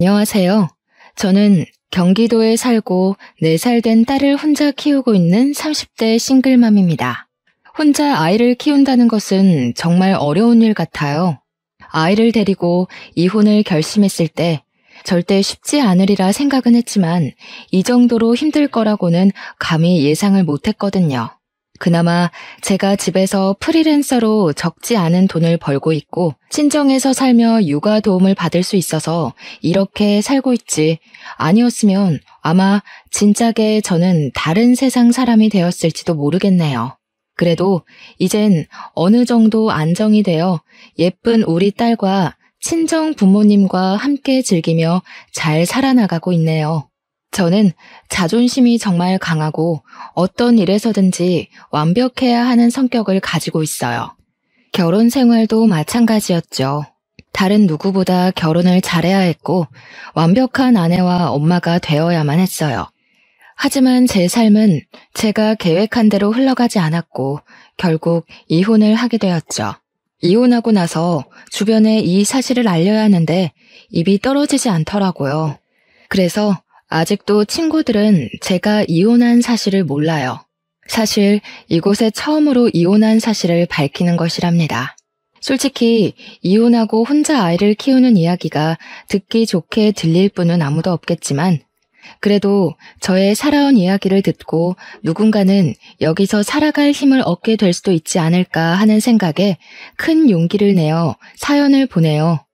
안녕하세요. 저는 경기도에 살고 4살 된 딸을 혼자 키우고 있는 30대 싱글맘입니다. 혼자 아이를 키운다는 것은 정말 어려운 일 같아요. 아이를 데리고 이혼을 결심했을 때 절대 쉽지 않으리라 생각은 했지만 이 정도로 힘들 거라고는 감히 예상을 못했거든요. 그나마 제가 집에서 프리랜서로 적지 않은 돈을 벌고 있고 친정에서 살며 육아 도움을 받을 수 있어서 이렇게 살고 있지, 아니었으면 아마 진작에 저는 다른 세상 사람이 되었을지도 모르겠네요. 그래도 이젠 어느 정도 안정이 되어 예쁜 우리 딸과 친정 부모님과 함께 즐기며 잘 살아나가고 있네요. 저는 자존심이 정말 강하고 어떤 일에서든지 완벽해야 하는 성격을 가지고 있어요. 결혼 생활도 마찬가지였죠. 다른 누구보다 결혼을 잘해야 했고 완벽한 아내와 엄마가 되어야만 했어요. 하지만 제 삶은 제가 계획한 대로 흘러가지 않았고 결국 이혼을 하게 되었죠. 이혼하고 나서 주변에 이 사실을 알려야 하는데 입이 떨어지지 않더라고요. 그래서 아직도 친구들은 제가 이혼한 사실을 몰라요. 사실 이곳에 처음으로 이혼한 사실을 밝히는 것이랍니다. 솔직히 이혼하고 혼자 아이를 키우는 이야기가 듣기 좋게 들릴 분은 아무도 없겠지만 그래도 저의 살아온 이야기를 듣고 누군가는 여기서 살아갈 힘을 얻게 될 수도 있지 않을까 하는 생각에 큰 용기를 내어 사연을 보내요.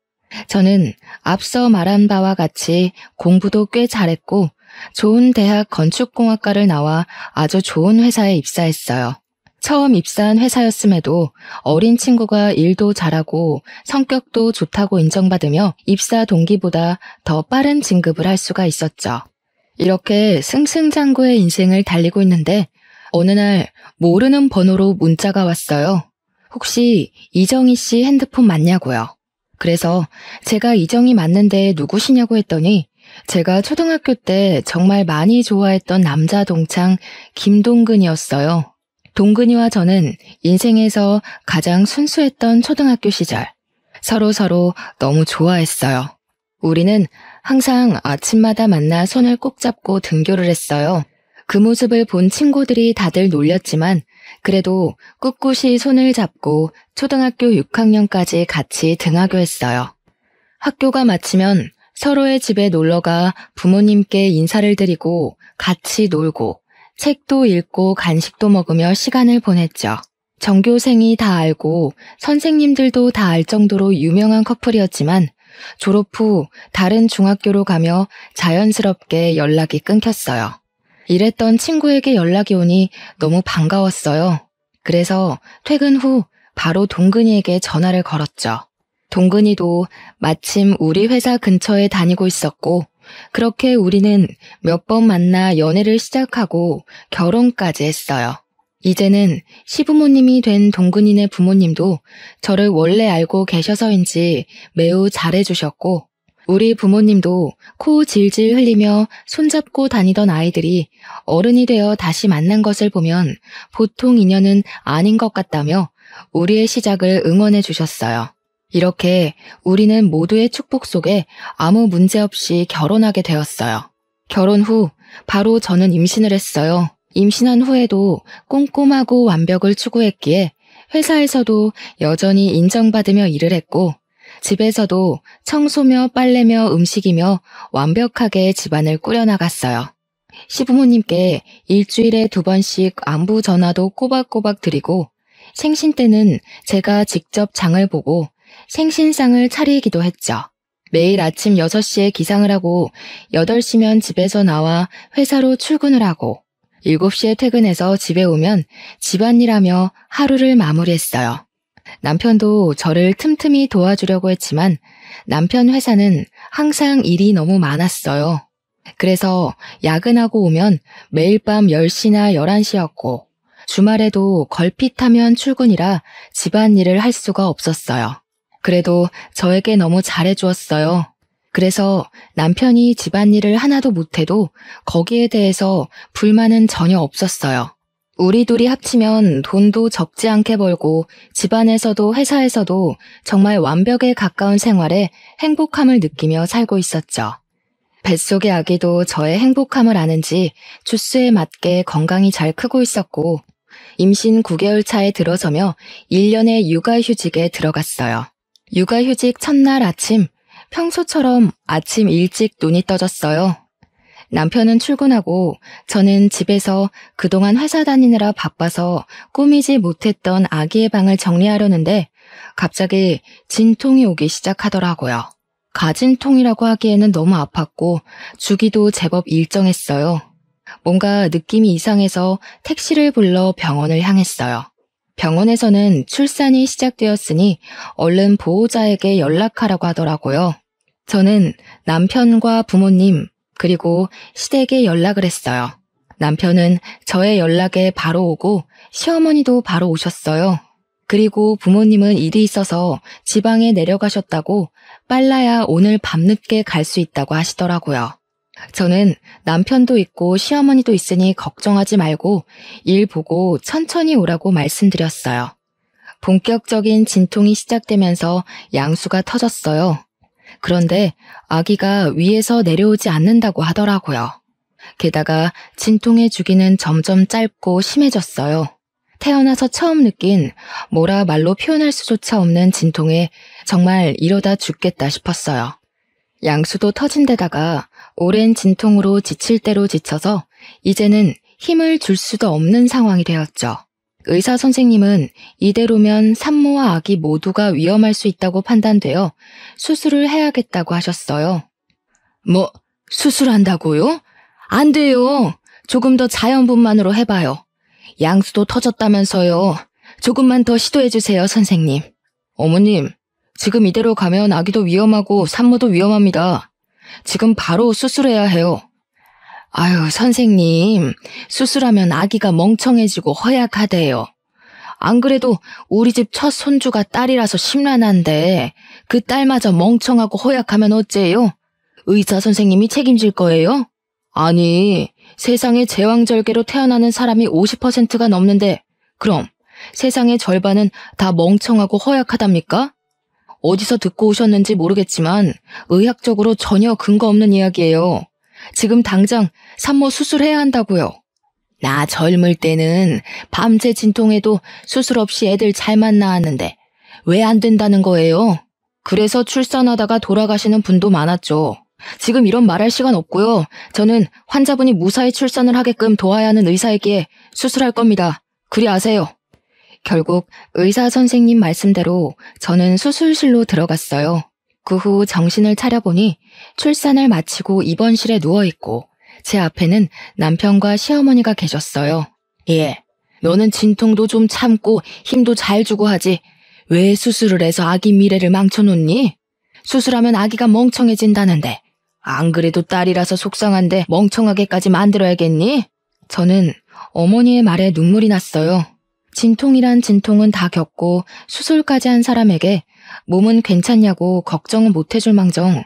저는 앞서 말한 바와 같이 공부도 꽤 잘했고 좋은 대학 건축공학과를 나와 아주 좋은 회사에 입사했어요. 처음 입사한 회사였음에도 어린 친구가 일도 잘하고 성격도 좋다고 인정받으며 입사 동기보다 더 빠른 진급을 할 수가 있었죠. 이렇게 승승장구의 인생을 달리고 있는데 어느 날 모르는 번호로 문자가 왔어요. 혹시 이정희 씨 핸드폰 맞냐고요. 그래서 제가 이정희 맞는데 누구시냐고 했더니 제가 초등학교 때 정말 많이 좋아했던 남자 동창 김동근이었어요. 동근이와 저는 인생에서 가장 순수했던 초등학교 시절. 서로 너무 좋아했어요. 우리는 항상 아침마다 만나 손을 꼭 잡고 등교를 했어요. 그 모습을 본 친구들이 다들 놀렸지만 그래도 꿋꿋이 손을 잡고 초등학교 6학년까지 같이 등하교했어요. 학교가 마치면 서로의 집에 놀러가 부모님께 인사를 드리고 같이 놀고 책도 읽고 간식도 먹으며 시간을 보냈죠. 전교생이 다 알고 선생님들도 다 알 정도로 유명한 커플이었지만 졸업 후 다른 중학교로 가며 자연스럽게 연락이 끊겼어요. 이랬던 친구에게 연락이 오니 너무 반가웠어요. 그래서 퇴근 후 바로 동근이에게 전화를 걸었죠. 동근이도 마침 우리 회사 근처에 다니고 있었고 그렇게 우리는 몇 번 만나 연애를 시작하고 결혼까지 했어요. 이제는 시부모님이 된 동근이네 부모님도 저를 원래 알고 계셔서인지 매우 잘해주셨고 우리 부모님도 코 질질 흘리며 손잡고 다니던 아이들이 어른이 되어 다시 만난 것을 보면 보통 인연은 아닌 것 같다며 우리의 시작을 응원해 주셨어요. 이렇게 우리는 모두의 축복 속에 아무 문제 없이 결혼하게 되었어요. 결혼 후 바로 저는 임신을 했어요. 임신한 후에도 꼼꼼하고 완벽을 추구했기에 회사에서도 여전히 인정받으며 일을 했고 집에서도 청소며 빨래며 음식이며 완벽하게 집안을 꾸려나갔어요. 시부모님께 일주일에 2번씩 안부 전화도 꼬박꼬박 드리고 생신 때는 제가 직접 장을 보고 생신상을 차리기도 했죠. 매일 아침 6시에 기상을 하고 8시면 집에서 나와 회사로 출근을 하고 7시에 퇴근해서 집에 오면 집안일하며 하루를 마무리했어요. 남편도 저를 틈틈이 도와주려고 했지만 남편 회사는 항상 일이 너무 많았어요. 그래서 야근하고 오면 매일 밤 10시나 11시였고 주말에도 걸핏하면 출근이라 집안일을 할 수가 없었어요. 그래도 저에게 너무 잘해주었어요. 그래서 남편이 집안일을 하나도 못해도 거기에 대해서 불만은 전혀 없었어요. 우리 둘이 합치면 돈도 적지 않게 벌고 집안에서도 회사에서도 정말 완벽에 가까운 생활에 행복함을 느끼며 살고 있었죠. 뱃속의 아기도 저의 행복함을 아는지 주스에 맞게 건강히 잘 크고 있었고 임신 9개월 차에 들어서며 1년의 육아휴직에 들어갔어요. 육아휴직 첫날 아침, 평소처럼 아침 일찍 눈이 떠졌어요. 남편은 출근하고 저는 집에서 그동안 회사 다니느라 바빠서 꾸미지 못했던 아기의 방을 정리하려는데 갑자기 진통이 오기 시작하더라고요. 가진통이라고 하기에는 너무 아팠고 주기도 제법 일정했어요. 뭔가 느낌이 이상해서 택시를 불러 병원을 향했어요. 병원에서는 출산이 시작되었으니 얼른 보호자에게 연락하라고 하더라고요. 저는 남편과 부모님 그리고 시댁에 연락을 했어요. 남편은 저의 연락에 바로 오고 시어머니도 바로 오셨어요. 그리고 부모님은 일이 있어서 지방에 내려가셨다고 빨라야 오늘 밤늦게 갈 수 있다고 하시더라고요. 저는 남편도 있고 시어머니도 있으니 걱정하지 말고 일 보고 천천히 오라고 말씀드렸어요. 본격적인 진통이 시작되면서 양수가 터졌어요. 그런데 아기가 위에서 내려오지 않는다고 하더라고요. 게다가 진통의 주기는 점점 짧고 심해졌어요. 태어나서 처음 느낀 뭐라 말로 표현할 수조차 없는 진통에 정말 이러다 죽겠다 싶었어요. 양수도 터진 데다가 오랜 진통으로 지칠 대로 지쳐서 이제는 힘을 줄 수도 없는 상황이 되었죠. 의사 선생님은 이대로면 산모와 아기 모두가 위험할 수 있다고 판단되어 수술을 해야겠다고 하셨어요. 뭐, 수술한다고요? 안 돼요. 조금 더 자연분만으로 해봐요. 양수도 터졌다면서요. 조금만 더 시도해주세요, 선생님. 어머님, 지금 이대로 가면 아기도 위험하고 산모도 위험합니다. 지금 바로 수술해야 해요. 아유, 선생님, 수술하면 아기가 멍청해지고 허약하대요. 안 그래도 우리 집 첫 손주가 딸이라서 심란한데 그 딸마저 멍청하고 허약하면 어째요? 의사 선생님이 책임질 거예요? 아니, 세상에 제왕절개로 태어나는 사람이 50%가 넘는데 그럼 세상의 절반은 다 멍청하고 허약하답니까? 어디서 듣고 오셨는지 모르겠지만 의학적으로 전혀 근거 없는 이야기예요. 지금 당장 산모 수술해야 한다고요. 나 젊을 때는 밤새 진통해도 수술 없이 애들 잘만 낳았는데 왜 안 된다는 거예요? 그래서 출산하다가 돌아가시는 분도 많았죠. 지금 이런 말할 시간 없고요. 저는 환자분이 무사히 출산을 하게끔 도와야 하는 의사이기에 수술할 겁니다. 그리 아세요. 결국 의사 선생님 말씀대로 저는 수술실로 들어갔어요. 그 후 정신을 차려보니 출산을 마치고 입원실에 누워있고 제 앞에는 남편과 시어머니가 계셨어요. 예, 너는 진통도 좀 참고 힘도 잘 주고 하지. 왜 수술을 해서 아기 미래를 망쳐놓니? 수술하면 아기가 멍청해진다는데 안 그래도 딸이라서 속상한데 멍청하게까지 만들어야겠니? 저는 어머니의 말에 눈물이 났어요. 진통이란 진통은 다 겪고 수술까지 한 사람에게 몸은 괜찮냐고 걱정은 못 해줄 망정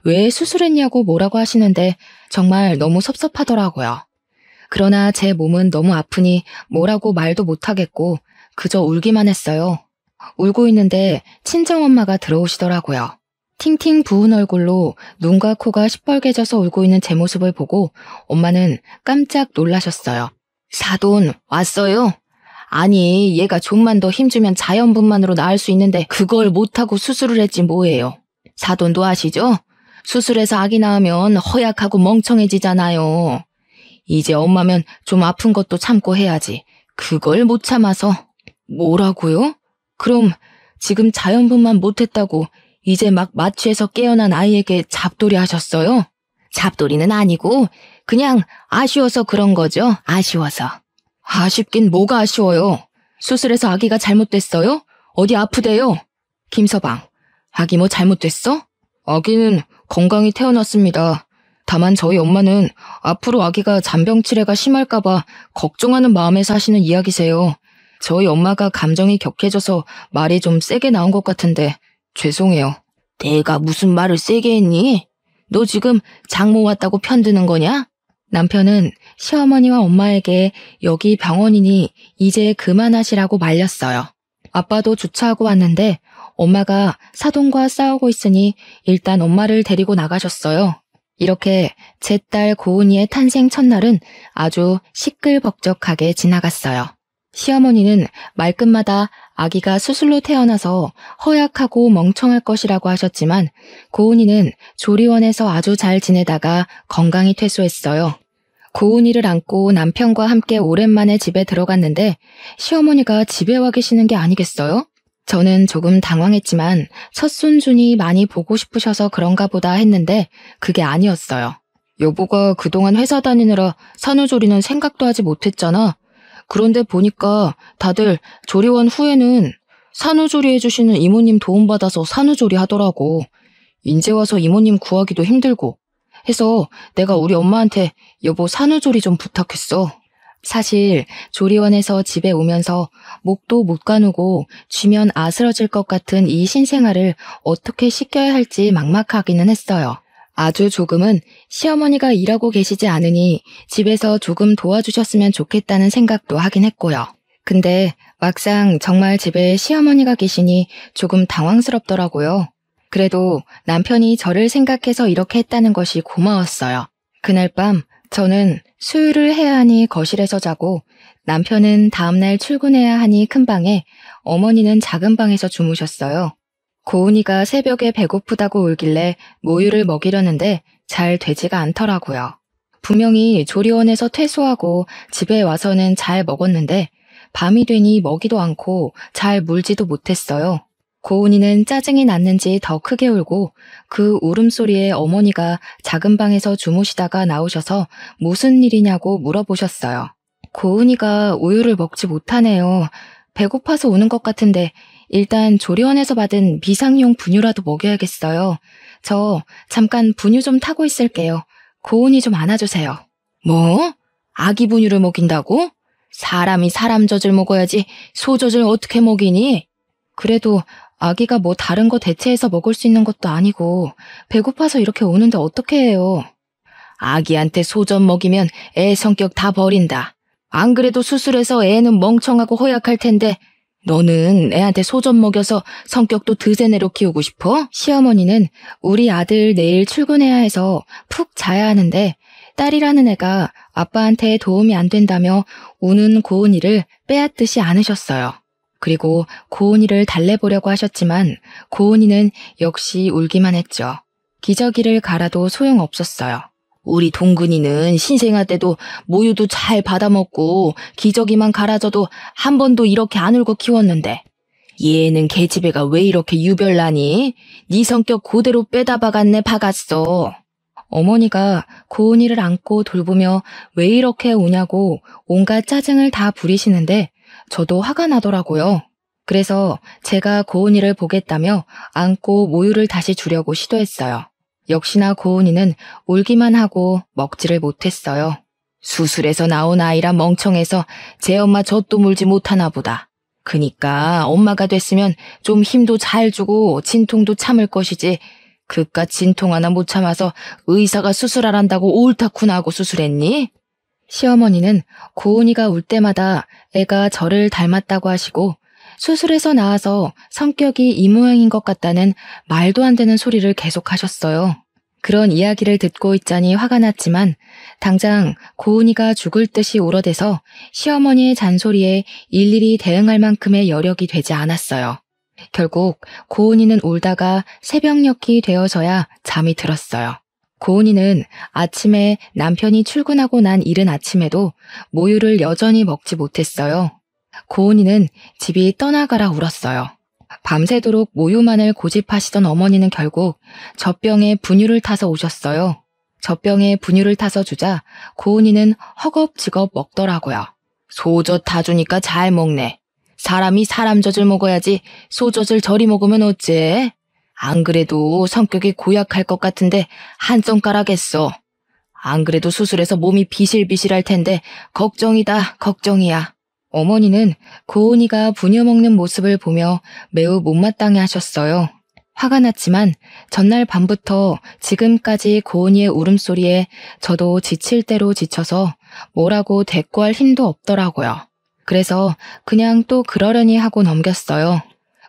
왜 수술했냐고 뭐라고 하시는데 정말 너무 섭섭하더라고요. 그러나 제 몸은 너무 아프니 뭐라고 말도 못하겠고 그저 울기만 했어요. 울고 있는데 친정엄마가 들어오시더라고요. 팅팅 부은 얼굴로 눈과 코가 시뻘개져서 울고 있는 제 모습을 보고 엄마는 깜짝 놀라셨어요. 사돈 왔어요? 아니, 얘가 좀만 더 힘주면 자연분만으로 나을 수 있는데 그걸 못하고 수술을 했지 뭐예요. 사돈도 아시죠? 수술해서 아기 낳으면 허약하고 멍청해지잖아요. 이제 엄마면 좀 아픈 것도 참고 해야지. 그걸 못 참아서. 뭐라고요? 그럼 지금 자연분만 못했다고 이제 막 마취해서 깨어난 아이에게 잡돌이 하셨어요? 잡돌이는 아니고 그냥 아쉬워서 그런 거죠. 아쉬워서. 아쉽긴 뭐가 아쉬워요. 수술해서 아기가 잘못됐어요? 어디 아프대요? 김서방, 아기 뭐 잘못됐어? 아기는 건강히 태어났습니다. 다만 저희 엄마는 앞으로 아기가 잔병치레가 심할까봐 걱정하는 마음에서 하시는 이야기세요. 저희 엄마가 감정이 격해져서 말이 좀 세게 나온 것 같은데 죄송해요. 내가 무슨 말을 세게 했니? 너 지금 장모 왔다고 편드는 거냐? 남편은 시어머니와 엄마에게 여기 병원이니 이제 그만하시라고 말렸어요. 아빠도 주차하고 왔는데 엄마가 사돈과 싸우고 있으니 일단 엄마를 데리고 나가셨어요. 이렇게 제 딸 고은이의 탄생 첫날은 아주 시끌벅적하게 지나갔어요. 시어머니는 말끝마다 아기가 수술로 태어나서 허약하고 멍청할 것이라고 하셨지만 고은이는 조리원에서 아주 잘 지내다가 건강히 퇴소했어요. 고은이를 안고 남편과 함께 오랜만에 집에 들어갔는데 시어머니가 집에 와 계시는 게 아니겠어요? 저는 조금 당황했지만 첫손준이 많이 보고 싶으셔서 그런가 보다 했는데 그게 아니었어요. 여보가 그동안 회사 다니느라 산후조리는 생각도 하지 못했잖아. 그런데 보니까 다들 조리원 후에는 산후조리 해주시는 이모님 도움받아서 산후조리 하더라고. 인제 와서 이모님 구하기도 힘들고 해서 내가 우리 엄마한테 여보 산후조리 좀 부탁했어. 사실 조리원에서 집에 오면서 목도 못 가누고 쥐면 아스러질 것 같은 이 신생아를 어떻게 씻겨야 할지 막막하기는 했어요. 아주 조금은 시어머니가 일하고 계시지 않으니 집에서 조금 도와주셨으면 좋겠다는 생각도 하긴 했고요. 근데 막상 정말 집에 시어머니가 계시니 조금 당황스럽더라고요. 그래도 남편이 저를 생각해서 이렇게 했다는 것이 고마웠어요. 그날 밤 저는 수유를 해야 하니 거실에서 자고 남편은 다음날 출근해야 하니 큰 방에, 어머니는 작은 방에서 주무셨어요. 고은이가 새벽에 배고프다고 울길래 모유를 먹이려는데 잘 되지가 않더라고요. 분명히 조리원에서 퇴소하고 집에 와서는 잘 먹었는데 밤이 되니 먹이도 않고 잘 물지도 못했어요. 고은이는 짜증이 났는지 더 크게 울고 그 울음소리에 어머니가 작은 방에서 주무시다가 나오셔서 무슨 일이냐고 물어보셨어요. 고은이가 우유를 먹지 못하네요. 배고파서 우는 것 같은데 일단 조리원에서 받은 비상용 분유라도 먹여야겠어요. 저 잠깐 분유 좀 타고 있을게요. 고은이 좀 안아주세요. 뭐? 아기 분유를 먹인다고? 사람이 사람 젖을 먹어야지 소젖을 어떻게 먹이니? 그래도 아기가 뭐 다른 거 대체해서 먹을 수 있는 것도 아니고 배고파서 이렇게 우는데 어떻게 해요? 아기한테 소젖 먹이면 애 성격 다 버린다. 안 그래도 수술해서 애는 멍청하고 허약할 텐데 너는 애한테 소젖 먹여서 성격도 드세네로 키우고 싶어? 시어머니는 우리 아들 내일 출근해야 해서 푹 자야 하는데 딸이라는 애가 아빠한테 도움이 안 된다며 우는 고은이를 빼앗듯이 안으셨어요. 그리고 고은이를 달래보려고 하셨지만 고은이는 역시 울기만 했죠. 기저귀를 갈아도 소용없었어요. 우리 동근이는 신생아 때도 모유도 잘 받아먹고 기저귀만 갈아줘도 한 번도 이렇게 안 울고 키웠는데 얘는 계집애가 왜 이렇게 유별나니? 네 성격 그대로 빼다 박았네 박았어. 어머니가 고은이를 안고 돌보며 왜 이렇게 우냐고 온갖 짜증을 다 부리시는데 저도 화가 나더라고요. 그래서 제가 고은이를 보겠다며 안고 모유를 다시 주려고 시도했어요. 역시나 고은이는 울기만 하고 먹지를 못했어요. 수술해서 나온 아이라 멍청해서 제 엄마 젖도 물지 못하나 보다. 그니까 엄마가 됐으면 좀 힘도 잘 주고 진통도 참을 것이지 그깟 진통 하나 못 참아서 의사가 수술하란다고 옳다쿠나 하고 수술했니? 시어머니는 고은이가 울 때마다 애가 저를 닮았다고 하시고 수술해서 나와서 성격이 이 모양인 것 같다는 말도 안 되는 소리를 계속하셨어요. 그런 이야기를 듣고 있자니 화가 났지만 당장 고은이가 죽을 듯이 울어대서 시어머니의 잔소리에 일일이 대응할 만큼의 여력이 되지 않았어요. 결국 고은이는 울다가 새벽녘이 되어서야 잠이 들었어요. 고은이는 아침에 남편이 출근하고 난 이른 아침에도 모유를 여전히 먹지 못했어요. 고은이는 집이 떠나가라 울었어요. 밤새도록 모유만을 고집하시던 어머니는 결국 젖병에 분유를 타서 오셨어요. 젖병에 분유를 타서 주자 고은이는 허겁지겁 먹더라고요. 소젖 다 주니까 잘 먹네. 사람이 사람 젖을 먹어야지 소젖을 저리 먹으면 어째? 안 그래도 성격이 고약할 것 같은데 한 손가락 했어. 안 그래도 수술해서 몸이 비실비실할 텐데 걱정이다 걱정이야. 어머니는 고은이가 분유 먹는 모습을 보며 매우 못마땅해 하셨어요. 화가 났지만 전날 밤부터 지금까지 고은이의 울음소리에 저도 지칠 대로 지쳐서 뭐라고 대꾸할 힘도 없더라고요. 그래서 그냥 또 그러려니 하고 넘겼어요.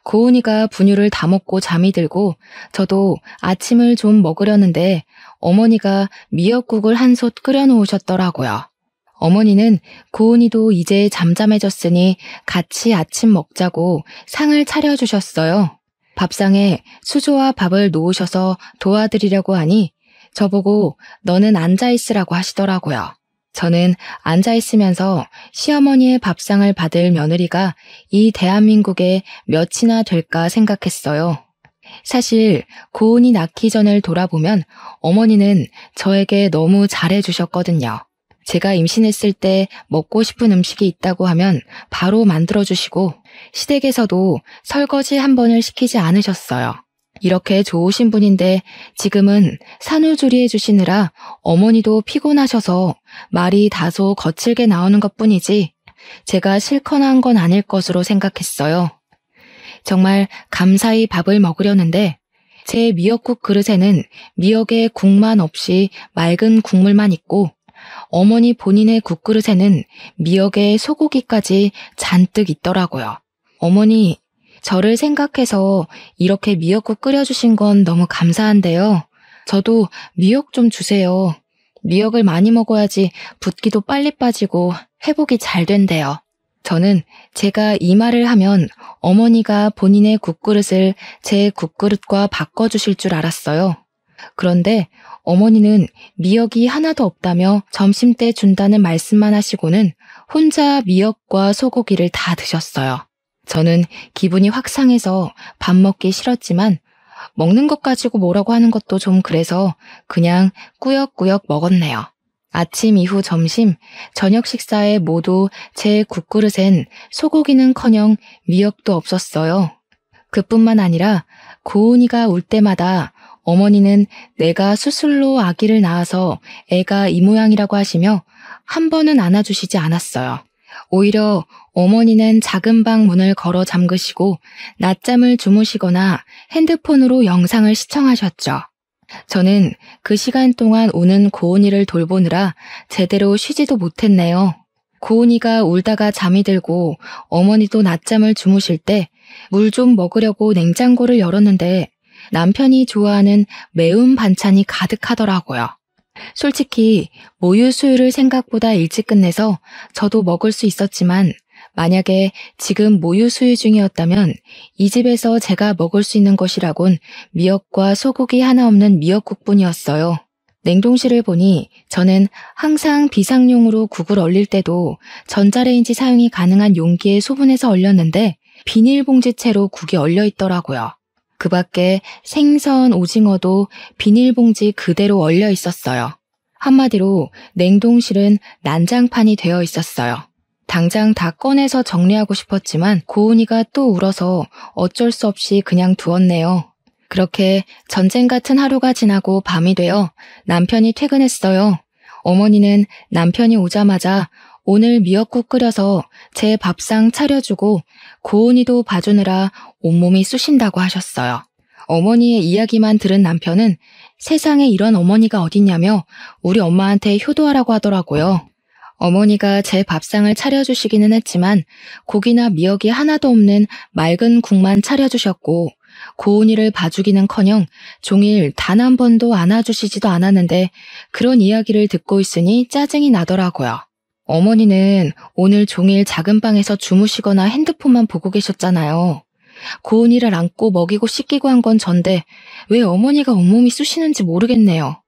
고은이가 분유를 다 먹고 잠이 들고 저도 아침을 좀 먹으려는데 어머니가 미역국을 한 솥 끓여 놓으셨더라고요. 어머니는 고은이도 이제 잠잠해졌으니 같이 아침 먹자고 상을 차려주셨어요. 밥상에 수저와 밥을 놓으셔서 도와드리려고 하니 저보고 너는 앉아있으라고 하시더라고요. 저는 앉아있으면서 시어머니의 밥상을 받을 며느리가 이 대한민국에 몇이나 될까 생각했어요. 사실 고은이 낳기 전을 돌아보면 어머니는 저에게 너무 잘해주셨거든요. 제가 임신했을 때 먹고 싶은 음식이 있다고 하면 바로 만들어주시고 시댁에서도 설거지 한 번을 시키지 않으셨어요. 이렇게 좋으신 분인데 지금은 산후조리 해주시느라 어머니도 피곤하셔서 말이 다소 거칠게 나오는 것뿐이지 제가 싫거나 한 건 아닐 것으로 생각했어요. 정말 감사히 밥을 먹으려는데 제 미역국 그릇에는 미역에 국만 없이 맑은 국물만 있고 어머니 본인의 국그릇에는 미역에 소고기까지 잔뜩 있더라고요. 어머니, 저를 생각해서 이렇게 미역국 끓여주신 건 너무 감사한데요. 저도 미역 좀 주세요. 미역을 많이 먹어야지 붓기도 빨리 빠지고 회복이 잘 된대요. 저는 제가 이 말을 하면 어머니가 본인의 국그릇을 제 국그릇과 바꿔주실 줄 알았어요. 그런데 어머니는 미역이 하나도 없다며 점심때 준다는 말씀만 하시고는 혼자 미역과 소고기를 다 드셨어요. 저는 기분이 확 상해서 밥 먹기 싫었지만 먹는 것 가지고 뭐라고 하는 것도 좀 그래서 그냥 꾸역꾸역 먹었네요. 아침 이후 점심, 저녁 식사에 모두 제 국그릇엔 소고기는커녕 미역도 없었어요. 그뿐만 아니라 고은이가 울 때마다 어머니는 내가 수술로 아기를 낳아서 애가 이 모양이라고 하시며 한 번은 안아주시지 않았어요. 오히려 어머니는 작은 방 문을 걸어 잠그시고 낮잠을 주무시거나 핸드폰으로 영상을 시청하셨죠. 저는 그 시간 동안 우는 고은이를 돌보느라 제대로 쉬지도 못했네요. 고은이가 울다가 잠이 들고 어머니도 낮잠을 주무실 때 물 좀 먹으려고 냉장고를 열었는데 남편이 좋아하는 매운 반찬이 가득하더라고요. 솔직히 모유 수유를 생각보다 일찍 끝내서 저도 먹을 수 있었지만 만약에 지금 모유 수유 중이었다면 이 집에서 제가 먹을 수 있는 것이라곤 미역과 소고기 하나 없는 미역국뿐이었어요. 냉동실을 보니 저는 항상 비상용으로 국을 얼릴 때도 전자레인지 사용이 가능한 용기에 소분해서 얼렸는데 비닐봉지채로 국이 얼려 있더라고요. 그 밖에 생선, 오징어도 비닐봉지 그대로 얼려 있었어요. 한마디로 냉동실은 난장판이 되어 있었어요. 당장 다 꺼내서 정리하고 싶었지만 고은이가 또 울어서 어쩔 수 없이 그냥 두었네요. 그렇게 전쟁 같은 하루가 지나고 밤이 되어 남편이 퇴근했어요. 어머니는 남편이 오자마자 오늘 미역국 끓여서 제 밥상 차려주고 고은이도 봐주느라 온몸이 쑤신다고 하셨어요. 어머니의 이야기만 들은 남편은 세상에 이런 어머니가 어딨냐며 우리 엄마한테 효도하라고 하더라고요. 어머니가 제 밥상을 차려주시기는 했지만 고기나 미역이 하나도 없는 맑은 국만 차려주셨고 고은이를 봐주기는커녕 종일 단 한 번도 안아주시지도 않았는데 그런 이야기를 듣고 있으니 짜증이 나더라고요. 어머니는 오늘 종일 작은 방에서 주무시거나 핸드폰만 보고 계셨잖아요. 고은이를 안고 먹이고 씻기고 한 건 전데 왜 어머니가 온몸이 쑤시는지 모르겠네요.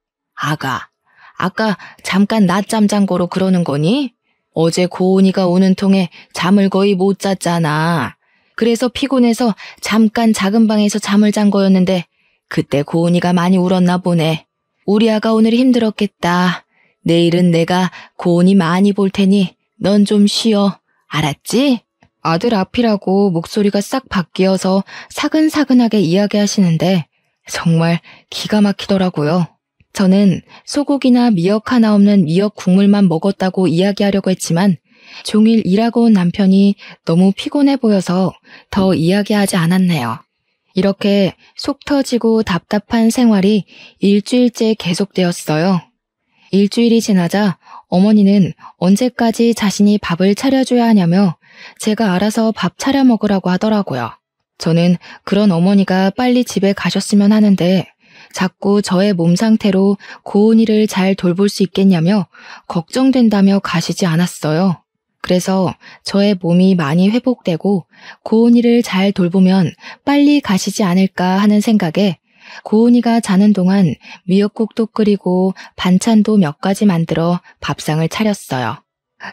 아까 잠깐 낮잠 잔 거로 그러는 거니? 어제 고은이가 오는 통에 잠을 거의 못 잤잖아. 그래서 피곤해서 잠깐 작은 방에서 잠을 잔 거였는데 그때 고은이가 많이 울었나 보네. 우리 아가 오늘 힘들었겠다. 내일은 내가 고은이 많이 볼 테니 넌 좀 쉬어. 알았지? 아들 앞이라고 목소리가 싹 바뀌어서 사근사근하게 이야기하시는데 정말 기가 막히더라고요. 저는 소고기나 미역 하나 없는 미역 국물만 먹었다고 이야기하려고 했지만 종일 일하고 온 남편이 너무 피곤해 보여서 더 이야기하지 않았네요. 이렇게 속 터지고 답답한 생활이 일주일째 계속되었어요. 일주일이 지나자 어머니는 언제까지 자신이 밥을 차려줘야 하냐며 제가 알아서 밥 차려 먹으라고 하더라고요. 저는 그런 어머니가 빨리 집에 가셨으면 하는데 자꾸 저의 몸 상태로 고은이를 잘 돌볼 수 있겠냐며 걱정된다며 가시지 않았어요. 그래서 저의 몸이 많이 회복되고 고은이를 잘 돌보면 빨리 가시지 않을까 하는 생각에 고은이가 자는 동안 미역국도 끓이고 반찬도 몇 가지 만들어 밥상을 차렸어요.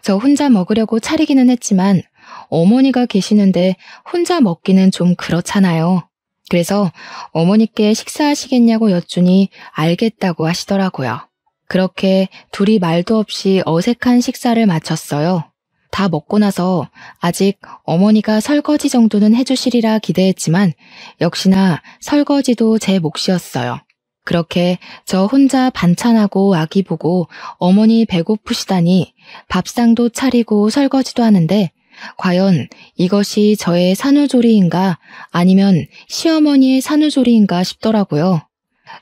저 혼자 먹으려고 차리기는 했지만 어머니가 계시는데 혼자 먹기는 좀 그렇잖아요. 그래서 어머니께 식사하시겠냐고 여쭈니 알겠다고 하시더라고요. 그렇게 둘이 말도 없이 어색한 식사를 마쳤어요. 다 먹고 나서 아직 어머니가 설거지 정도는 해주시리라 기대했지만 역시나 설거지도 제 몫이었어요. 그렇게 저 혼자 반찬하고 아기 보고 어머니 배고프시다니 밥상도 차리고 설거지도 하는데 과연 이것이 저의 산후조리인가 아니면 시어머니의 산후조리인가 싶더라고요.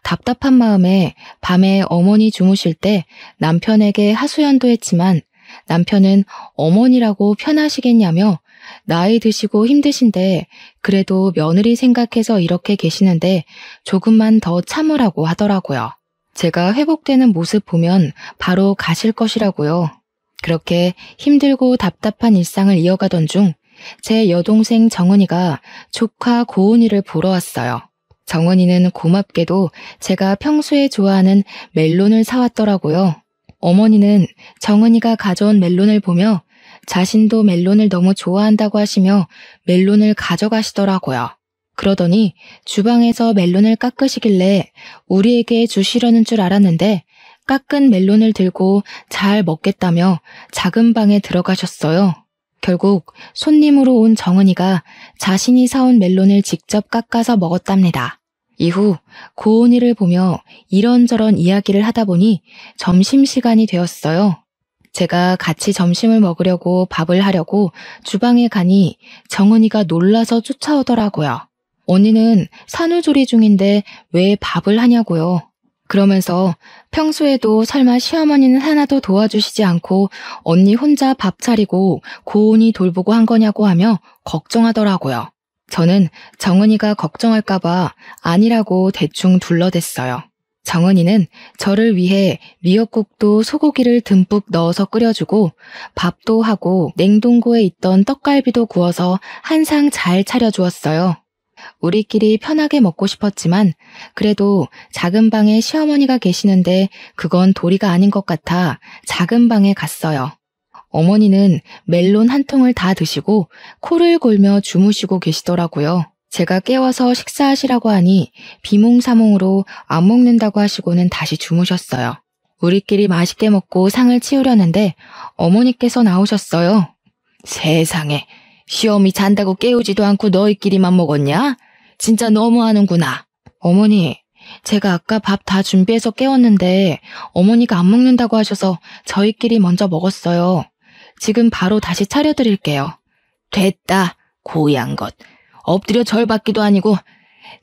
답답한 마음에 밤에 어머니 주무실 때 남편에게 하소연도 했지만 남편은 어머니라고 편하시겠냐며 나이 드시고 힘드신데 그래도 며느리 생각해서 이렇게 계시는데 조금만 더 참으라고 하더라고요. 제가 회복되는 모습 보면 바로 가실 것이라고요. 그렇게 힘들고 답답한 일상을 이어가던 중 제 여동생 정은이가 조카 고은이를 보러 왔어요. 정은이는 고맙게도 제가 평소에 좋아하는 멜론을 사왔더라고요. 어머니는 정은이가 가져온 멜론을 보며 자신도 멜론을 너무 좋아한다고 하시며 멜론을 가져가시더라고요. 그러더니 주방에서 멜론을 깎으시길래 우리에게 주시려는 줄 알았는데 깎은 멜론을 들고 잘 먹겠다며 작은 방에 들어가셨어요. 결국 손님으로 온 정은이가 자신이 사온 멜론을 직접 깎아서 먹었답니다. 이후 고은이를 보며 이런저런 이야기를 하다 보니 점심시간이 되었어요. 제가 같이 점심을 먹으려고 밥을 하려고 주방에 가니 정은이가 놀라서 쫓아오더라고요. 언니는 산후조리 중인데 왜 밥을 하냐고요. 그러면서 평소에도 설마 시어머니는 하나도 도와주시지 않고 언니 혼자 밥 차리고 고은이 돌보고 한 거냐고 하며 걱정하더라고요. 저는 정은이가 걱정할까봐 아니라고 대충 둘러댔어요. 정은이는 저를 위해 미역국도 소고기를 듬뿍 넣어서 끓여주고 밥도 하고 냉동고에 있던 떡갈비도 구워서 한 상 잘 차려주었어요. 우리끼리 편하게 먹고 싶었지만 그래도 작은 방에 시어머니가 계시는데 그건 도리가 아닌 것 같아 작은 방에 갔어요. 어머니는 멜론 한 통을 다 드시고 코를 골며 주무시고 계시더라고요. 제가 깨워서 식사하시라고 하니 비몽사몽으로 안 먹는다고 하시고는 다시 주무셨어요. 우리끼리 맛있게 먹고 상을 치우려는데 어머니께서 나오셨어요. 세상에, 시어미 잔다고 깨우지도 않고 너희끼리만 먹었냐? 진짜 너무하는구나. 어머니, 제가 아까 밥 다 준비해서 깨웠는데 어머니가 안 먹는다고 하셔서 저희끼리 먼저 먹었어요. 지금 바로 다시 차려드릴게요. 됐다, 고양 것. 엎드려 절받기도 아니고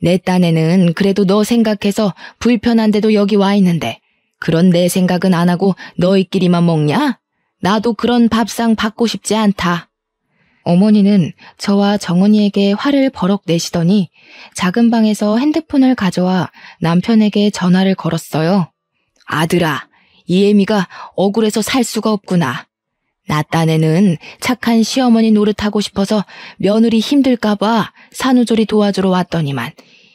내 딴에는 그래도 너 생각해서 불편한데도 여기 와 있는데 그런 내 생각은 안 하고 너희끼리만 먹냐? 나도 그런 밥상 받고 싶지 않다. 어머니는 저와 정은이에게 화를 버럭 내시더니 작은 방에서 핸드폰을 가져와 남편에게 전화를 걸었어요. 아들아, 이 애미가 억울해서 살 수가 없구나. 나 딴에는 착한 시어머니 노릇하고 싶어서 며느리 힘들까봐 산후조리 도와주러 왔더니만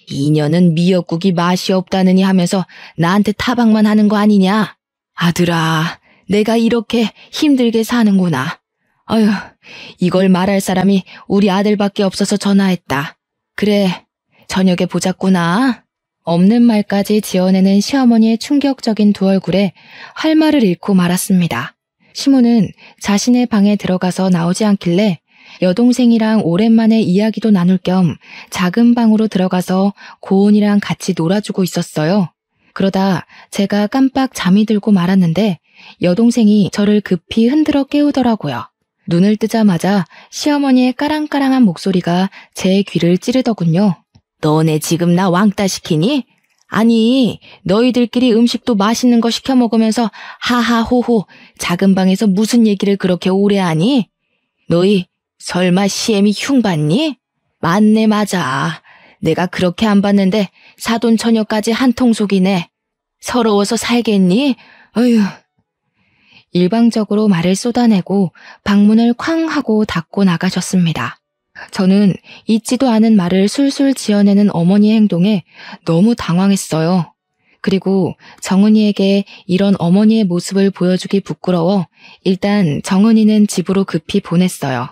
이년은 미역국이 맛이 없다느니 하면서 나한테 타박만 하는 거 아니냐? 아들아, 내가 이렇게 힘들게 사는구나. 어휴, 이걸 말할 사람이 우리 아들밖에 없어서 전화했다. 그래, 저녁에 보자꾸나. 없는 말까지 지어내는 시어머니의 충격적인 두 얼굴에 할 말을 잃고 말았습니다. 시모는 자신의 방에 들어가서 나오지 않길래 여동생이랑 오랜만에 이야기도 나눌 겸 작은 방으로 들어가서 고은이랑 같이 놀아주고 있었어요. 그러다 제가 깜빡 잠이 들고 말았는데 여동생이 저를 급히 흔들어 깨우더라고요. 눈을 뜨자마자 시어머니의 까랑까랑한 목소리가 제 귀를 찌르더군요. 너네 지금 나 왕따 시키니? 아니, 너희들끼리 음식도 맛있는 거 시켜 먹으면서 하하호호 작은 방에서 무슨 얘기를 그렇게 오래 하니? 너희 설마 시애미 흉 봤니? 맞네, 맞아. 내가 그렇게 안 봤는데 사돈처녀까지 한통속이네. 서러워서 살겠니? 어휴. 일방적으로 말을 쏟아내고 방문을 쾅 하고 닫고 나가셨습니다. 저는 잊지도 않은 말을 술술 지어내는 어머니의 행동에 너무 당황했어요. 그리고 정은이에게 이런 어머니의 모습을 보여주기 부끄러워 일단 정은이는 집으로 급히 보냈어요.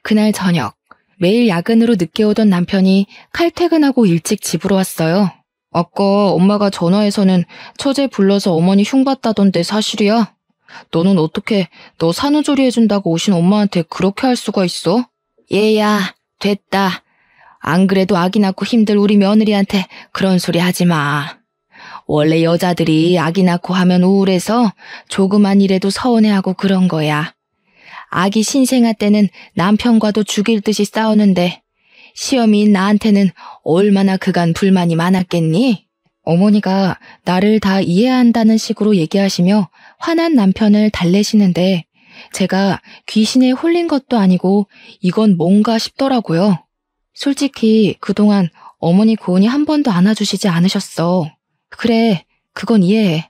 그날 저녁, 매일 야근으로 늦게 오던 남편이 칼퇴근하고 일찍 집으로 왔어요. 아까 엄마가 전화해서는 처제 불러서 어머니 흉봤다던데 사실이야? 너는 어떻게 너 산후조리 해준다고 오신 엄마한테 그렇게 할 수가 있어? 얘야, 됐다. 안 그래도 아기 낳고 힘들 우리 며느리한테 그런 소리 하지 마. 원래 여자들이 아기 낳고 하면 우울해서 조그만 일에도 서운해하고 그런 거야. 아기 신생아 때는 남편과도 죽일 듯이 싸우는데 시어미인 나한테는 얼마나 그간 불만이 많았겠니? 어머니가 나를 다 이해한다는 식으로 얘기하시며 화난 남편을 달래시는데 제가 귀신에 홀린 것도 아니고 이건 뭔가 싶더라고요. 솔직히 그동안 어머니 고은이 한 번도 안아주시지 않으셨어. 그래, 그건 이해해.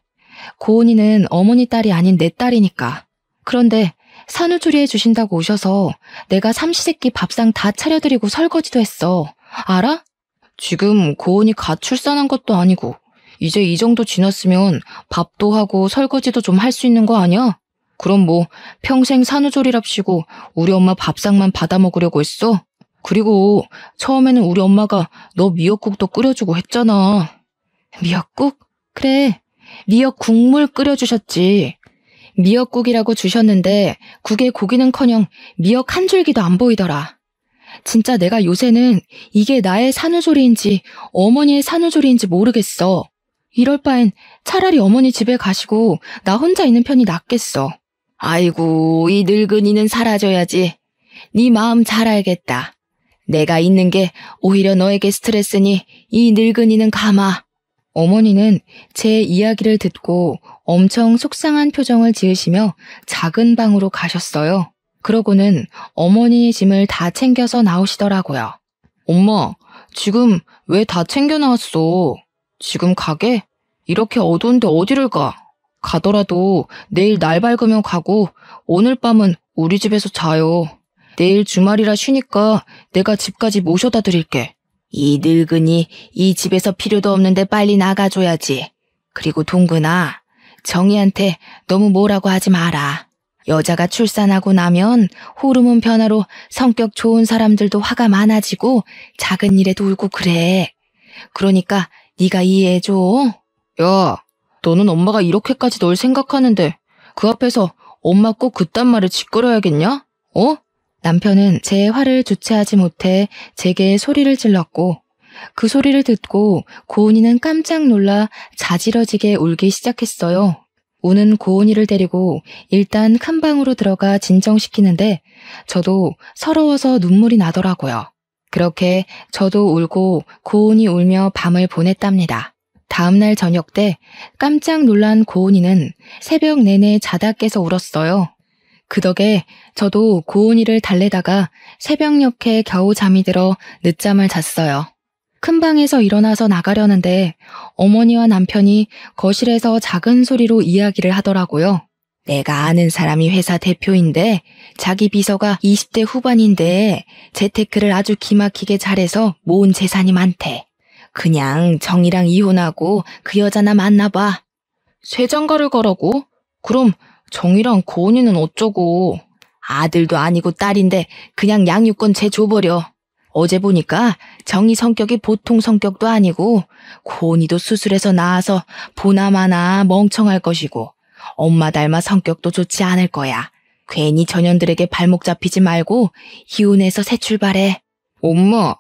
고은이는 어머니 딸이 아닌 내 딸이니까. 그런데 산후조리 해주신다고 오셔서 내가 삼시세끼 밥상 다 차려드리고 설거지도 했어. 알아? 지금 고은이 갓 출산한 것도 아니고 이제 이 정도 지났으면 밥도 하고 설거지도 좀 할 수 있는 거 아니야? 그럼 뭐 평생 산후조리랍시고 우리 엄마 밥상만 받아 먹으려고 했어? 그리고 처음에는 우리 엄마가 너 미역국도 끓여주고 했잖아. 미역국? 그래, 미역 국물 끓여주셨지. 미역국이라고 주셨는데 국에 고기는커녕 미역 한 줄기도 안 보이더라. 진짜 내가 요새는 이게 나의 산후조리인지 어머니의 산후조리인지 모르겠어. 이럴 바엔 차라리 어머니 집에 가시고 나 혼자 있는 편이 낫겠어. 아이고, 이 늙은이는 사라져야지. 네 마음 잘 알겠다. 내가 있는 게 오히려 너에게 스트레스니 이 늙은이는 가마. 어머니는 제 이야기를 듣고 엄청 속상한 표정을 지으시며 작은 방으로 가셨어요. 그러고는 어머니의 짐을 다 챙겨서 나오시더라고요. 엄마, 지금 왜 다 챙겨 나왔어? 지금 가게? 이렇게 어두운데 어디를 가? 가더라도 내일 날 밝으면 가고 오늘 밤은 우리 집에서 자요. 내일 주말이라 쉬니까 내가 집까지 모셔다 드릴게. 이 늙은이 이 집에서 필요도 없는데 빨리 나가줘야지. 그리고 동근아, 정희한테 너무 뭐라고 하지 마라. 여자가 출산하고 나면 호르몬 변화로 성격 좋은 사람들도 화가 많아지고 작은 일에도 울고 그래. 그러니까 네가 이해해줘. 야, 너는 엄마가 이렇게까지 널 생각하는데 그 앞에서 엄마 꼭 그딴 말을 짓거려야겠냐? 어? 남편은 제 화를 주체하지 못해 제게 소리를 질렀고 그 소리를 듣고 고은이는 깜짝 놀라 자지러지게 울기 시작했어요. 우는 고은이를 데리고 일단 큰 방으로 들어가 진정시키는데 저도 서러워서 눈물이 나더라고요. 그렇게 저도 울고 고은이 울며 밤을 보냈답니다. 다음날 저녁 때 깜짝 놀란 고은이는 새벽 내내 자다 깨서 울었어요. 그 덕에 저도 고은이를 달래다가 새벽녘에 겨우 잠이 들어 늦잠을 잤어요. 큰 방에서 일어나서 나가려는데 어머니와 남편이 거실에서 작은 소리로 이야기를 하더라고요. 내가 아는 사람이 회사 대표인데 자기 비서가 20대 후반인데 재테크를 아주 기막히게 잘해서 모은 재산이 많대. 그냥 정이랑 이혼하고 그 여자나 만나봐. 쇠장가를 가라고? 그럼 정이랑 고은이는 어쩌고. 아들도 아니고 딸인데 그냥 양육권 쟤 줘버려. 어제 보니까 정이 성격이 보통 성격도 아니고 고은이도 수술해서 나와서 보나마나 멍청할 것이고 엄마 닮아 성격도 좋지 않을 거야. 괜히 전현들에게 발목 잡히지 말고 이혼해서 새 출발해. 엄마,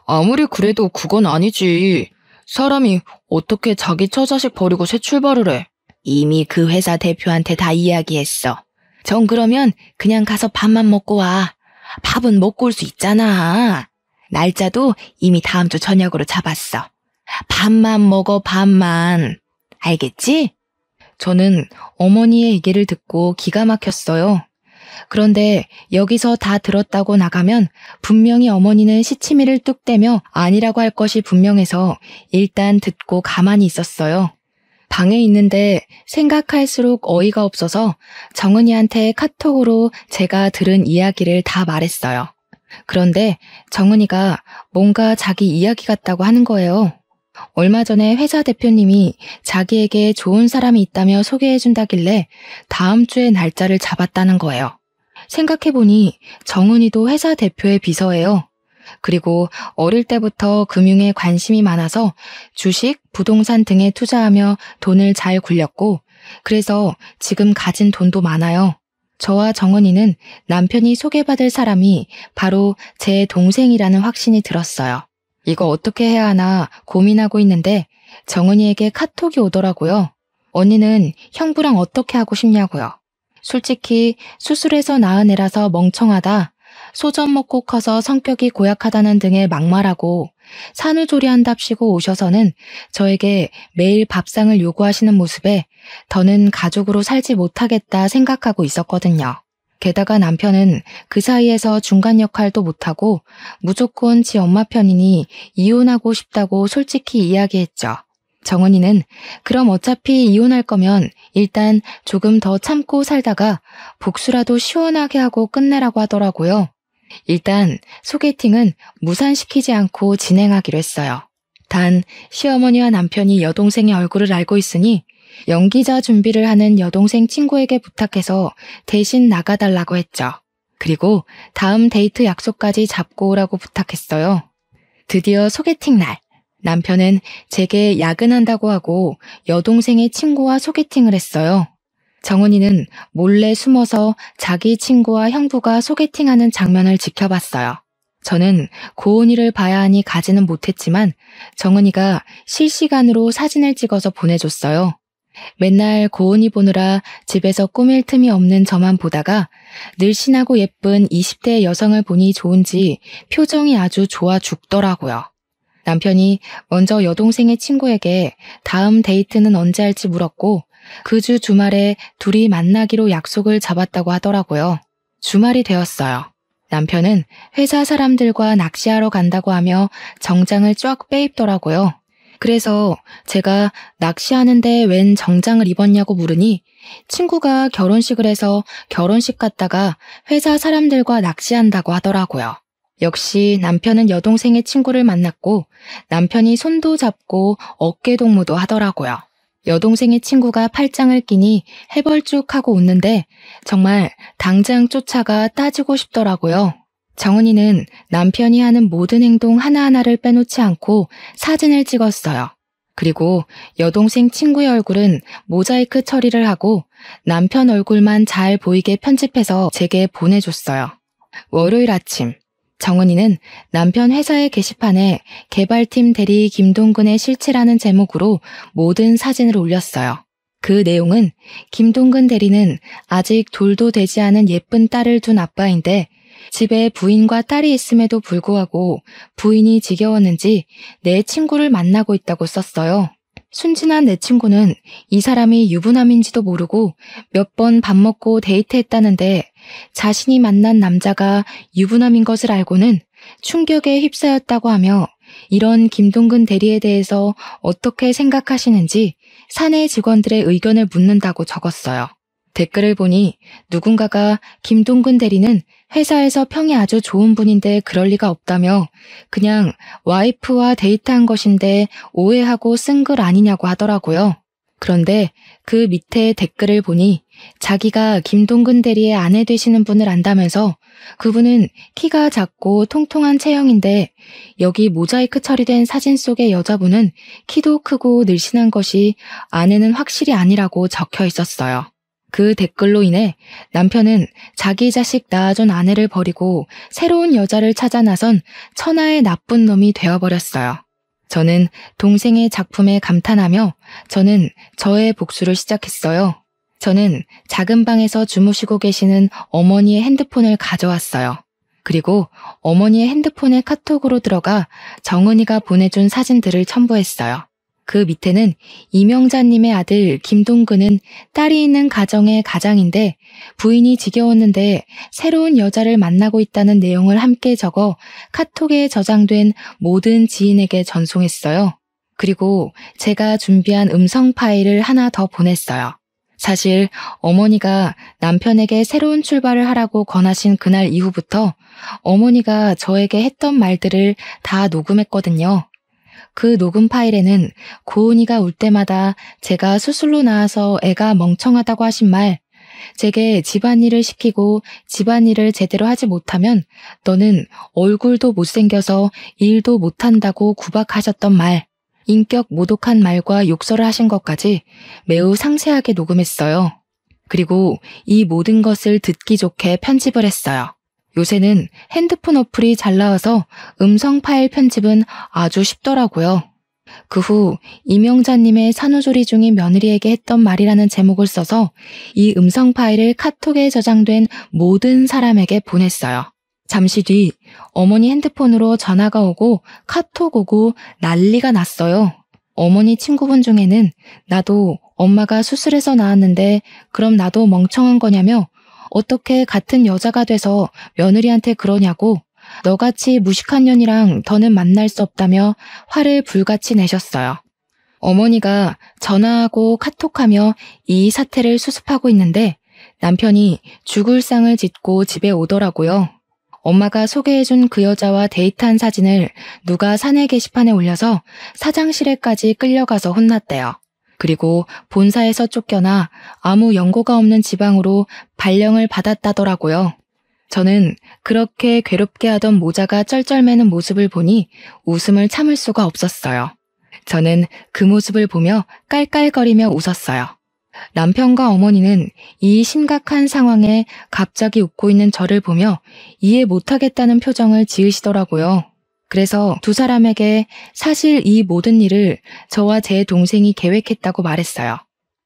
아무리 그래도 그건 아니지. 사람이 어떻게 자기 처자식 버리고 새 출발을 해. 이미 그 회사 대표한테 다 이야기했어. 정 그러면 그냥 가서 밥만 먹고 와. 밥은 먹고 올 수 있잖아. 날짜도 이미 다음 주 저녁으로 잡았어. 밥만 먹어, 밥만. 알겠지? 저는 어머니의 얘기를 듣고 기가 막혔어요. 그런데 여기서 다 들었다고 나가면 분명히 어머니는 시치미를 뚝 떼며 아니라고 할 것이 분명해서 일단 듣고 가만히 있었어요. 방에 있는데 생각할수록 어이가 없어서 정은이한테 카톡으로 제가 들은 이야기를 다 말했어요. 그런데 정은이가 뭔가 자기 이야기 같다고 하는 거예요. 얼마 전에 회사 대표님이 자기에게 좋은 사람이 있다며 소개해준다길래 다음 주에 날짜를 잡았다는 거예요. 생각해보니 정은이도 회사 대표의 비서예요. 그리고 어릴 때부터 금융에 관심이 많아서 주식, 부동산 등에 투자하며 돈을 잘 굴렸고 그래서 지금 가진 돈도 많아요. 저와 정은이는 남편이 소개받을 사람이 바로 제 동생이라는 확신이 들었어요. 이거 어떻게 해야 하나 고민하고 있는데 정은이에게 카톡이 오더라고요. 언니는 형부랑 어떻게 하고 싶냐고요. 솔직히 수술해서 낳은 애라서 멍청하다. 소젖 먹고 커서 성격이 고약하다는 등의 막말하고 산후조리한답시고 오셔서는 저에게 매일 밥상을 요구하시는 모습에 더는 가족으로 살지 못하겠다 생각하고 있었거든요. 게다가 남편은 그 사이에서 중간 역할도 못하고 무조건 지 엄마 편이니 이혼하고 싶다고 솔직히 이야기했죠. 정은이는 그럼 어차피 이혼할 거면 일단 조금 더 참고 살다가 복수라도 시원하게 하고 끝내라고 하더라고요. 일단 소개팅은 무산시키지 않고 진행하기로 했어요. 단 시어머니와 남편이 여동생의 얼굴을 알고 있으니 연기자 준비를 하는 여동생 친구에게 부탁해서 대신 나가달라고 했죠. 그리고 다음 데이트 약속까지 잡고 오라고 부탁했어요. 드디어 소개팅 날. 남편은 제게 야근한다고 하고 여동생의 친구와 소개팅을 했어요. 정은이는 몰래 숨어서 자기 친구와 형부가 소개팅하는 장면을 지켜봤어요. 저는 고은이를 봐야 하니 가지는 못했지만 정은이가 실시간으로 사진을 찍어서 보내줬어요. 맨날 고은이 보느라 집에서 꾸밀 틈이 없는 저만 보다가 늘씬하고 예쁜 20대 여성을 보니 좋은지 표정이 아주 좋아 죽더라고요. 남편이 먼저 여동생의 친구에게 다음 데이트는 언제 할지 물었고 그 주 주말에 둘이 만나기로 약속을 잡았다고 하더라고요. 주말이 되었어요. 남편은 회사 사람들과 낚시하러 간다고 하며 정장을 쫙 빼입더라고요. 그래서 제가 낚시하는데 웬 정장을 입었냐고 물으니 친구가 결혼식을 해서 결혼식 갔다가 회사 사람들과 낚시한다고 하더라고요. 역시 남편은 여동생의 친구를 만났고 남편이 손도 잡고 어깨 동무도 하더라고요. 여동생의 친구가 팔짱을 끼니 해벌쭉하고 웃는데 정말 당장 쫓아가 따지고 싶더라고요. 정은이는 남편이 하는 모든 행동 하나하나를 빼놓지 않고 사진을 찍었어요. 그리고 여동생 친구의 얼굴은 모자이크 처리를 하고 남편 얼굴만 잘 보이게 편집해서 제게 보내줬어요. 월요일 아침 정은이는 남편 회사의 게시판에 개발팀 대리 김동근의 실체라는 제목으로 모든 사진을 올렸어요. 그 내용은 김동근 대리는 아직 돌도 되지 않은 예쁜 딸을 둔 아빠인데 집에 부인과 딸이 있음에도 불구하고 부인이 지겨웠는지 내 친구를 만나고 있다고 썼어요. 순진한 내 친구는 이 사람이 유부남인지도 모르고 몇 번 밥 먹고 데이트했다는데 자신이 만난 남자가 유부남인 것을 알고는 충격에 휩싸였다고 하며 이런 김동근 대리에 대해서 어떻게 생각하시는지 사내 직원들의 의견을 묻는다고 적었어요. 댓글을 보니 누군가가 김동근 대리는 회사에서 평이 아주 좋은 분인데 그럴 리가 없다며 그냥 와이프와 데이트한 것인데 오해하고 쓴 글 아니냐고 하더라고요. 그런데 그 밑에 댓글을 보니 자기가 김동근 대리의 아내 되시는 분을 안다면서 그분은 키가 작고 통통한 체형인데 여기 모자이크 처리된 사진 속의 여자분은 키도 크고 늘씬한 것이 아내는 확실히 아니라고 적혀 있었어요. 그 댓글로 인해 남편은 자기 자식 낳아준 아내를 버리고 새로운 여자를 찾아 나선 천하의 나쁜 놈이 되어버렸어요. 저는 동생의 작품에 감탄하며 저는 저의 복수를 시작했어요. 저는 작은 방에서 주무시고 계시는 어머니의 핸드폰을 가져왔어요. 그리고 어머니의 핸드폰에 카톡으로 들어가 정은이가 보내준 사진들을 첨부했어요. 그 밑에는 이명자님의 아들 김동근은 딸이 있는 가정의 가장인데 부인이 지겨웠는데 새로운 여자를 만나고 있다는 내용을 함께 적어 카톡에 저장된 모든 지인에게 전송했어요. 그리고 제가 준비한 음성 파일을 하나 더 보냈어요. 사실 어머니가 남편에게 새로운 출발을 하라고 권하신 그날 이후부터 어머니가 저에게 했던 말들을 다 녹음했거든요. 그 녹음 파일에는 고은이가 울 때마다 제가 수술로 나와서 애가 멍청하다고 하신 말, 제게 집안일을 시키고 집안일을 제대로 하지 못하면 너는 얼굴도 못생겨서 일도 못한다고 구박하셨던 말, 인격 모독한 말과 욕설을 하신 것까지 매우 상세하게 녹음했어요. 그리고 이 모든 것을 듣기 좋게 편집을 했어요. 요새는 핸드폰 어플이 잘 나와서 음성 파일 편집은 아주 쉽더라고요. 그 후 이명자님의 산후조리 중인 며느리에게 했던 말이라는 제목을 써서 이 음성 파일을 카톡에 저장된 모든 사람에게 보냈어요. 잠시 뒤 어머니 핸드폰으로 전화가 오고 카톡 오고 난리가 났어요. 어머니 친구분 중에는 나도 엄마가 수술해서 나왔는데 그럼 나도 멍청한 거냐며 어떻게 같은 여자가 돼서 며느리한테 그러냐고 너같이 무식한 년이랑 더는 만날 수 없다며 화를 불같이 내셨어요. 어머니가 전화하고 카톡하며 이 사태를 수습하고 있는데 남편이 죽을 상을 짓고 집에 오더라고요. 엄마가 소개해준 그 여자와 데이트한 사진을 누가 사내 게시판에 올려서 사장실에까지 끌려가서 혼났대요. 그리고 본사에서 쫓겨나 아무 연고가 없는 지방으로 발령을 받았다더라고요. 저는 그렇게 괴롭게 하던 모자가 쩔쩔매는 모습을 보니 웃음을 참을 수가 없었어요. 저는 그 모습을 보며 깔깔거리며 웃었어요. 남편과 어머니는 이 심각한 상황에 갑자기 웃고 있는 저를 보며 이해 못하겠다는 표정을 지으시더라고요. 그래서 두 사람에게 사실 이 모든 일을 저와 제 동생이 계획했다고 말했어요.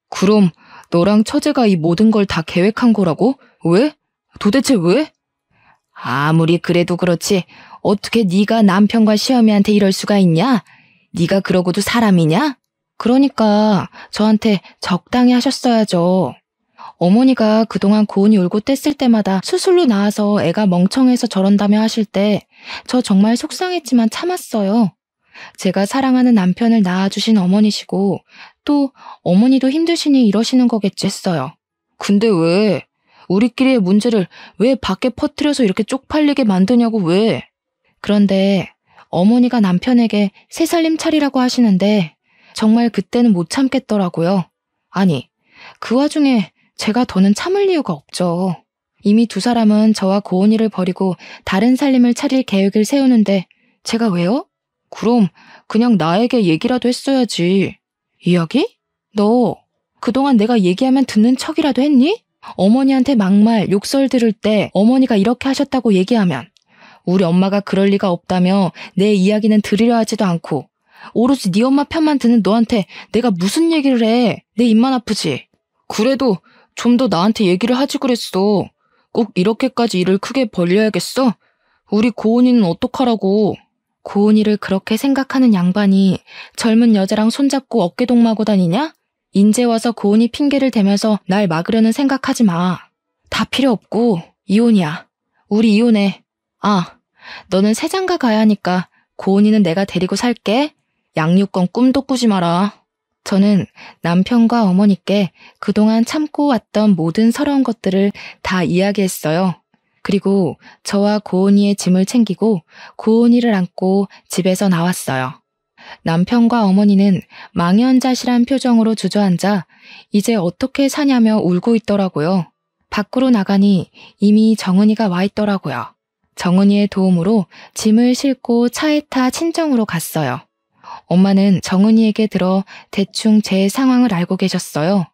그럼 너랑 처제가 이 모든 걸 다 계획한 거라고? 왜? 도대체 왜? 아무리 그래도 그렇지 어떻게 네가 남편과 시어미한테 이럴 수가 있냐? 네가 그러고도 사람이냐? 그러니까 저한테 적당히 하셨어야죠. 어머니가 그동안 고은이 울고 뗐을 때마다 수술로 나와서 애가 멍청해서 저런다며 하실 때 저 정말 속상했지만 참았어요. 제가 사랑하는 남편을 낳아주신 어머니시고 또 어머니도 힘드시니 이러시는 거겠지 했어요. 근데 왜? 우리끼리의 문제를 왜 밖에 퍼뜨려서 이렇게 쪽팔리게 만드냐고 왜? 그런데 어머니가 남편에게 새살림 차리라고 하시는데 정말 그때는 못 참겠더라고요. 아니, 그 와중에 제가 더는 참을 이유가 없죠. 이미 두 사람은 저와 고은이를 버리고 다른 살림을 차릴 계획을 세우는데 제가 왜요? 그럼 그냥 나에게 얘기라도 했어야지. 이야기? 너 그동안 내가 얘기하면 듣는 척이라도 했니? 어머니한테 막말, 욕설 들을 때 어머니가 이렇게 하셨다고 얘기하면 우리 엄마가 그럴 리가 없다며 내 이야기는 들으려 하지도 않고 오로지 네 엄마 편만 드는 너한테 내가 무슨 얘기를 해. 내 입만 아프지. 그래도 좀 더 나한테 얘기를 하지 그랬어. 꼭 이렇게까지 일을 크게 벌려야겠어? 우리 고은이는 어떡하라고. 고은이를 그렇게 생각하는 양반이 젊은 여자랑 손잡고 어깨동무하고 다니냐? 인제 와서 고은이 핑계를 대면서 날 막으려는 생각하지 마. 다 필요 없고 이혼이야. 우리 이혼해. 아, 너는 새장가 가야 하니까 고은이는 내가 데리고 살게. 양육권 꿈도 꾸지 마라. 저는 남편과 어머니께 그동안 참고 왔던 모든 서러운 것들을 다 이야기했어요. 그리고 저와 고은이의 짐을 챙기고 고은이를 안고 집에서 나왔어요. 남편과 어머니는 망연자실한 표정으로 주저앉아 이제 어떻게 사냐며 울고 있더라고요. 밖으로 나가니 이미 정은이가 와 있더라고요. 정은이의 도움으로 짐을 싣고 차에 타 친정으로 갔어요. 엄마는 정은이에게 들어 대충 제 상황을 알고 계셨어요.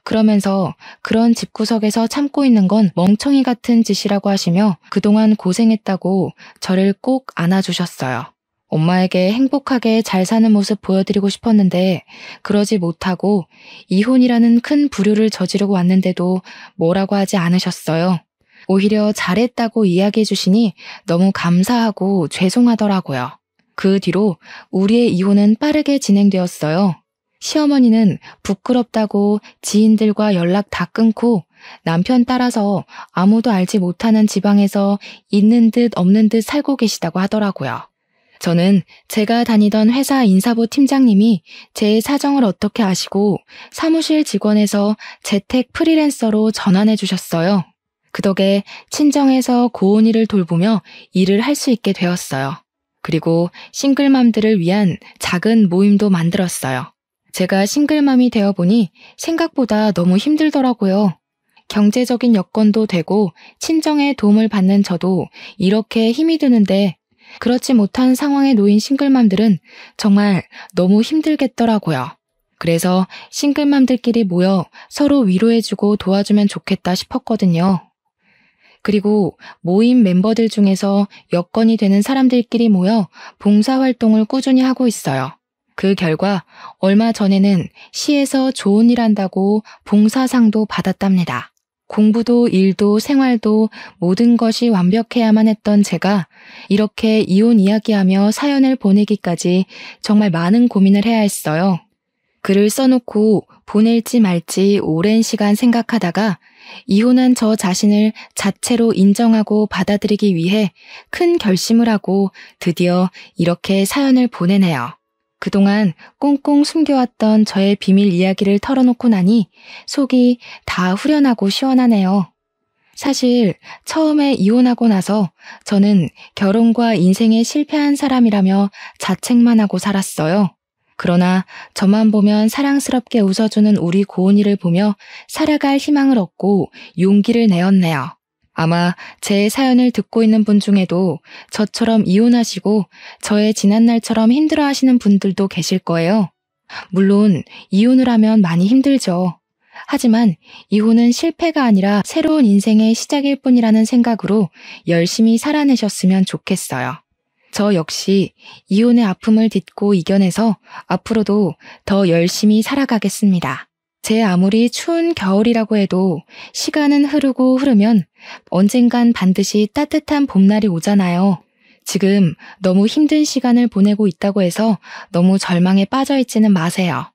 그러면서 그런 집구석에서 참고 있는 건 멍청이 같은 짓이라고 하시며 그동안 고생했다고 저를 꼭 안아주셨어요. 엄마에게 행복하게 잘 사는 모습 보여드리고 싶었는데 그러지 못하고 이혼이라는 큰 부류를 저지르고 왔는데도 뭐라고 하지 않으셨어요. 오히려 잘했다고 이야기해 주시니 너무 감사하고 죄송하더라고요. 그 뒤로 우리의 이혼은 빠르게 진행되었어요. 시어머니는 부끄럽다고 지인들과 연락 다 끊고 남편 따라서 아무도 알지 못하는 지방에서 있는 듯 없는 듯 살고 계시다고 하더라고요. 저는 제가 다니던 회사 인사부 팀장님이 제 사정을 어떻게 아시고 사무실 직원에서 재택 프리랜서로 전환해 주셨어요. 그 덕에 친정에서 고은이를 돌보며 일을 할 수 있게 되었어요. 그리고 싱글맘들을 위한 작은 모임도 만들었어요. 제가 싱글맘이 되어보니 생각보다 너무 힘들더라고요. 경제적인 여건도 되고 친정의 도움을 받는 저도 이렇게 힘이 드는데 그렇지 못한 상황에 놓인 싱글맘들은 정말 너무 힘들겠더라고요. 그래서 싱글맘들끼리 모여 서로 위로해주고 도와주면 좋겠다 싶었거든요. 그리고 모임 멤버들 중에서 여건이 되는 사람들끼리 모여 봉사활동을 꾸준히 하고 있어요. 그 결과 얼마 전에는 시에서 좋은 일 한다고 봉사상도 받았답니다. 공부도 일도 생활도 모든 것이 완벽해야만 했던 제가 이렇게 이혼 이야기하며 사연을 보내기까지 정말 많은 고민을 해야 했어요. 글을 써놓고 보낼지 말지 오랜 시간 생각하다가 이혼한 저 자신을 자체로 인정하고 받아들이기 위해 큰 결심을 하고 드디어 이렇게 사연을 보내네요. 그동안 꽁꽁 숨겨왔던 저의 비밀 이야기를 털어놓고 나니 속이 다 후련하고 시원하네요. 사실 처음에 이혼하고 나서 저는 결혼과 인생에 실패한 사람이라며 자책만 하고 살았어요. 그러나 저만 보면 사랑스럽게 웃어주는 우리 고은이를 보며 살아갈 희망을 얻고 용기를 내었네요. 아마 제 사연을 듣고 있는 분 중에도 저처럼 이혼하시고 저의 지난날처럼 힘들어하시는 분들도 계실 거예요. 물론 이혼을 하면 많이 힘들죠. 하지만 이혼은 실패가 아니라 새로운 인생의 시작일 뿐이라는 생각으로 열심히 살아내셨으면 좋겠어요. 저 역시 이혼의 아픔을 딛고 이겨내서 앞으로도 더 열심히 살아가겠습니다. 제 아무리 추운 겨울이라고 해도 시간은 흐르고 흐르면 언젠간 반드시 따뜻한 봄날이 오잖아요. 지금 너무 힘든 시간을 보내고 있다고 해서 너무 절망에 빠져있지는 마세요.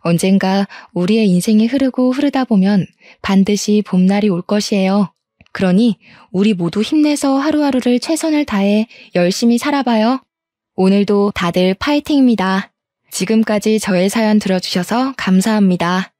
언젠가 우리의 인생이 흐르고 흐르다 보면 반드시 봄날이 올 것이에요. 그러니 우리 모두 힘내서 하루하루를 최선을 다해 열심히 살아봐요. 오늘도 다들 파이팅입니다. 지금까지 저의 사연 들어주셔서 감사합니다.